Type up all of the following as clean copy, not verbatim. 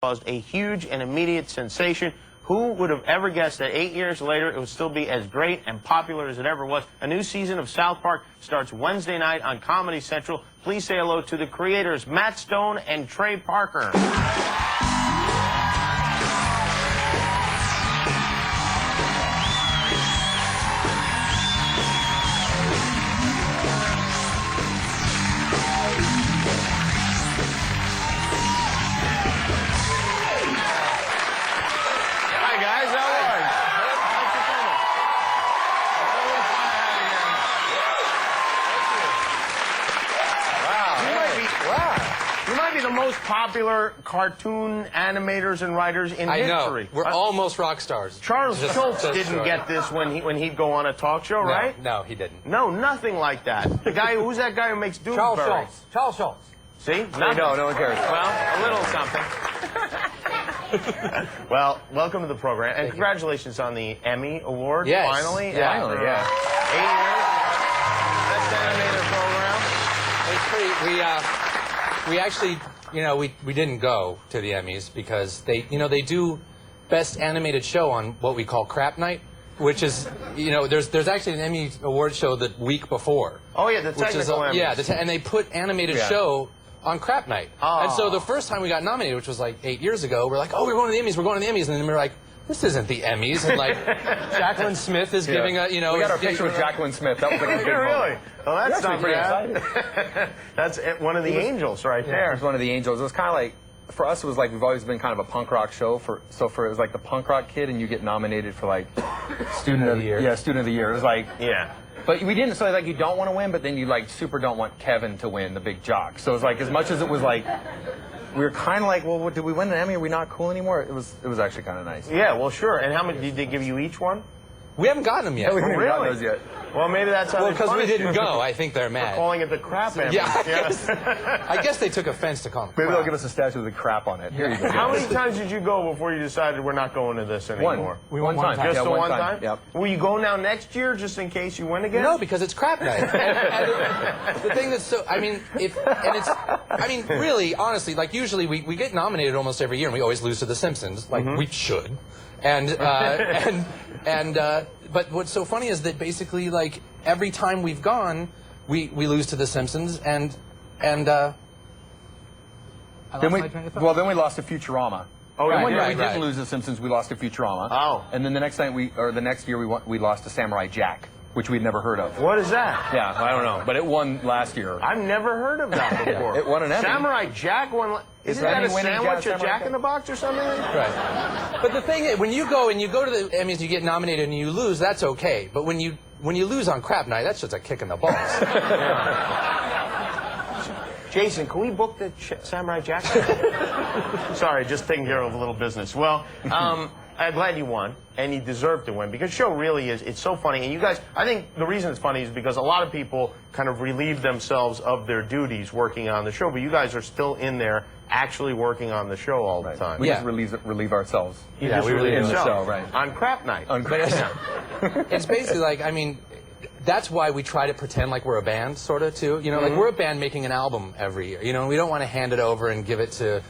caused a huge and immediate sensation. Who would have ever guessed that 8 years later it would still be as great and popular as it ever was? A new season of South Park starts Wednesday night on Comedy Central. Please say hello to the creators, Matt Stone and Trey Parker. The most popular cartoon animators and writers in history. I know. We're almost rock stars. Charles Schultz didn't get this when he'd go on a talk show, right? No, he didn't. No, nothing like that. The guy, who's that guy who makes Doonesbury? Charles Schultz. Charles Schultz. See? Nothing. No one cares. Well, a little something. Well, welcome to the program, and congratulations on the Emmy Award. Yes. Finally. Yeah. Finally, yeah. 8 years. Best animated program. It's pretty. We actually, we didn't go to the Emmys because they do Best Animated Show on what we call Crap Night, which is, there's actually an Emmy Award show the week before. Oh yeah, the technical Emmys. Yeah, and they put animated show on Crap Night. Oh. And so the first time we got nominated, which was like 8 years ago, we're like, oh, we're going to the Emmys, and then we're like, this isn't the Emmys, and like Jacqueline Smith is giving a, We got our picture with Jacqueline Smith. That was like a good Really? moment. Well, that's not pretty bad. excited. That's one of the angels right there. It was one of the angels. It was kind of like, for us, it was like we've always been kind of a punk rock show. So it was like the punk rock kid, and you get nominated for like student of the year. Yeah, student of the year. It was like But we didn't. So like you don't want to win, but then you like super don't want Kevin to win, the big jock. So it was like as much as it was like. We were kind of like, well, did we win an Emmy? Are we not cool anymore? It was actually kind of nice. Yeah, well, sure. And how many did they give you each one? We haven't gotten them yet. No, we haven't gotten Really? those yet. Well, maybe that's how. Well, because we didn't go, I think they're mad. We're calling it the crap Emmy. Yeah, I guess they took offense to call them. Maybe they'll give us a statue with the crap on it. Here you go. How many times did you go before you decided we're not going to this anymore? One time. Just Yeah, the one time? Yep. Will you go now next year just in case you win again? No, because it's Crap Night. And the thing that's so, really, honestly, like usually we get nominated almost every year, and we always lose to The Simpsons, like we should. But what's so funny is that basically, like, every time we've gone, we lose to The Simpsons, and then we lost to Futurama. Oh, right, One year we didn't lose to The Simpsons, we lost to Futurama. Oh. And then the next year we lost to Samurai Jack, which we'd never heard of. What is that? Yeah, I don't know, but it won last year. I've never heard of that before. It won an Emmy. Samurai Jack won. Isn't that a sandwich, a Jack in the Box or something? Right. But the thing is, when you go to the Emmys, you get nominated and you lose, that's okay. But when you lose on Crap Night, that's just a kick in the balls. Jason, can we book the Samurai Jack? Sorry, just taking care of a little business. Well, I'm glad you won, and you deserve to win, because the show really is, it's so funny. And you guys, I think the reason it's funny is because a lot of people kind of relieve themselves of their duties working on the show, but you guys are still in there actually working on the show all the time. We just relieve ourselves. You just relieve in the yourself. show, right. On Crap Night. It's basically like, I mean, that's why we try to pretend like we're a band, sort of, too. Like we're a band making an album every year. And we don't want to hand it over and give it to...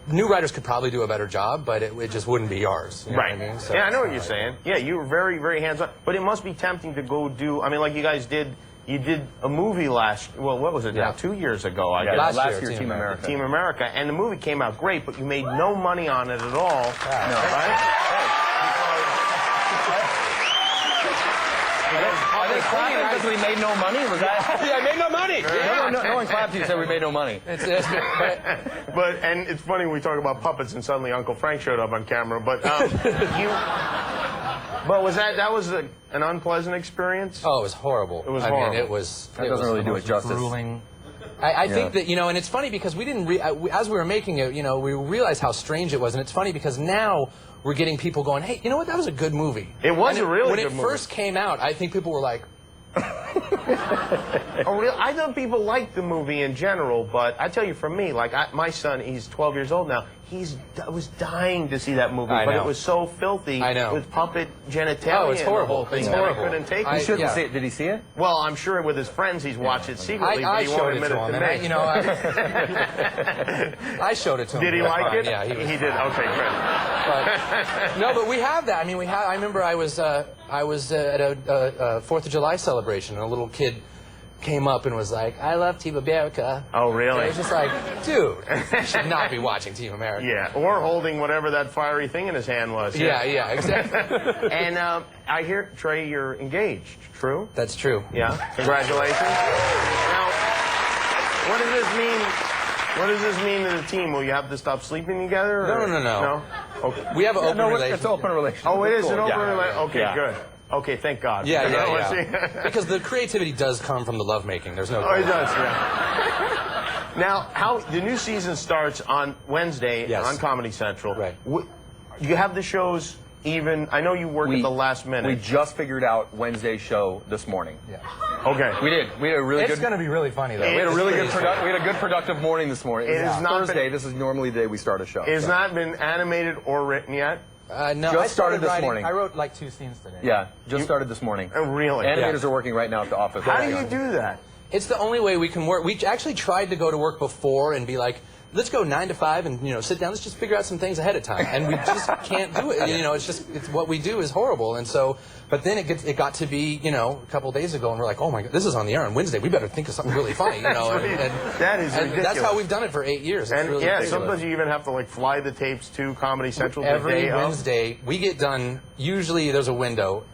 new writers could probably do a better job, but it just wouldn't be ours. You know what I mean? So, yeah, I know what you're saying. Yeah, you were very, very hands-on. But it must be tempting to go do... I mean, like you guys did... You did a movie what was it now? 2 years ago, I guess. Last year, Team America. Team America. And the movie came out great, but you made no money on it at all. Right? Are they clapping because we made no money? Was that? Yeah, I made no money. No one clapped you, said we made no money. And it's funny when we talk about puppets and suddenly Uncle Frank showed up on camera, but But was that was an unpleasant experience? Oh, it was horrible. It was horrible. I mean, it was. That doesn't really do it justice. Grueling. I think that, and it's funny because we didn't, as we were making it, we realized how strange it was, and it's funny because now we're getting people going, hey, you know what, that was a good movie. It was a really good movie. When it first came out, I think people were like, Oh, really? I know people like the movie in general, but I tell you, for me, like my son, he's 12 years old now. I was dying to see that movie, but it was so filthy. I know. With puppet genitalia. Oh, it's horrible. And the whole thing It's that horrible. I couldn't take He it. shouldn't see it. Did he see it? Well, I'm sure with his friends he's watched it secretly, but I he won't showed it admit to it him, to and me. I showed it to him. Did he like it? Yeah, he did. Okay, good. But we have that. I mean, I remember I was at a 4th of July celebration, and a little kid came up and was like, "I love Team America." Oh, really? And I was just like, dude, you should not be watching Team America. Yeah, or holding whatever that fiery thing in his hand was. Yeah, exactly. And I hear, Trey, you're engaged. True? That's true. Yeah. Congratulations. Now, what does this mean? What does this mean to the team? Will you have to stop sleeping together? Or? No. No? Okay. We have an open relationship. It's an open relationship. Oh, it is an open Yeah. relationship? Okay, Yeah. good. Okay, thank God. Yeah. Because the creativity does come from the lovemaking. There's no. Oh, it does, yeah. Now, the new season starts on Wednesday on Comedy Central. Right. You have the shows even. I know you work at the last minute. We just figured out Wednesday's show this morning. Yeah. Okay. We did. We had a really It's good. going to be really funny though. We had a really good. We had a good productive morning this morning. It is not Thursday. This is normally the day we start a show. It has not been animated or written yet. No, Just I started this writing, morning. I wrote like 2 scenes today. Yeah, just started this morning. Oh, really? Animators are working right now at the office. How do you do that? It's the only way we can work. We actually tried to go to work before and be like, let's go 9 to 5 and sit down. Let's just figure out some things ahead of time, and we just can't do it. It's what we do is horrible. And so, but then it got to be a couple of days ago, and we're like, oh my God, this is on the air on Wednesday. We better think of something really funny. That is ridiculous. That's how we've done it for 8 years. It's And really yeah, ridiculous. sometimes you even have to fly the tapes to Comedy Central the Every day of. Wednesday we get done. Usually there's a window.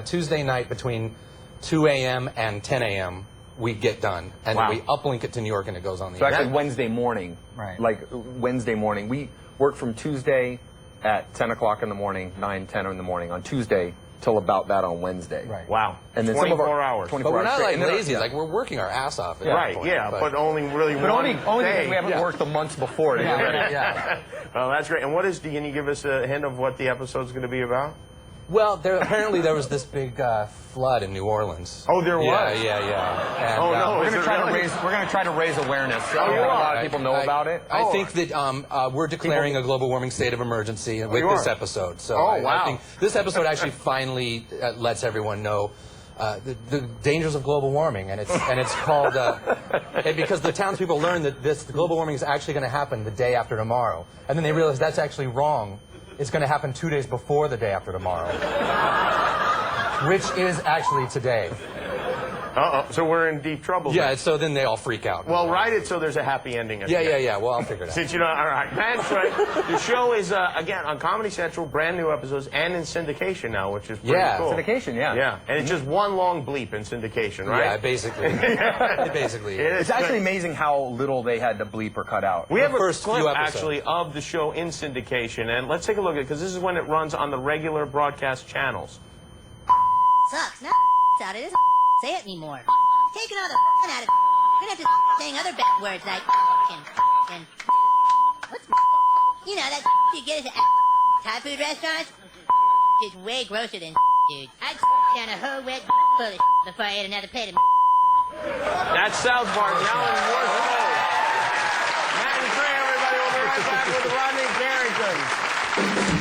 Tuesday night between 2 a.m. and 10 a.m. we get done, and Wow. we uplink it to New York, and it goes on the So air. actually Wednesday morning. Right. Like Wednesday morning. We work from Tuesday at 10 o'clock in the morning, 9, 10 in the morning on Tuesday till about that on Wednesday. Right. Wow. And then 24 some of our, hours. 24 But we're hours not straight. like And then- lazy. yeah. Like we're working our ass off. At Right, that point, yeah, but only really But one only day. because we haven't worked the months before. To get ready. Yeah. Oh, that's great. And can you give us a hint of what the episode's going to be about? Well, apparently there was this big flood in New Orleans. Oh, there was? Yeah. And, Oh, no. We're Is going it to try to really? raise awareness. Oh, you A lot are? of people know about it. I think that we're declaring a global warming state of emergency with you this are? episode. So Oh, I wow. think this episode actually finally lets everyone know the dangers of global warming, and it's called because the townspeople learn that the global warming is actually going to happen the day after tomorrow, and then they realize that's actually wrong. It's going to happen 2 days before the day after tomorrow, which is actually today. Uh-oh, so we're in deep trouble. Yeah, then. so then they all freak out. Well, write it so there's a happy ending. At the end. Yeah. Well, I'll figure it out. Since all right, Matt and Trey, the show is again on Comedy Central, brand new episodes, and in syndication now, which is pretty cool. Syndication, yeah. Yeah, and it's just one long bleep in syndication, right? Yeah, basically. It basically It is. It's actually amazing how little they had to bleep or cut out. We have a first clip few episodes. actually of the show in syndication, and let's take a look at it because this is when it runs on the regular broadcast channels. Sucks. No out. It doesn't say it anymore. Taking all the out of it. We're gonna have to saying other bad words like and what's that you get at Thai food restaurants is way grosser than dude. I'd down a whole wet full of before I ate another plate of That's South Park now in Morse code. Matt and Trey, everybody, we'll be right back with Rodney Carrington.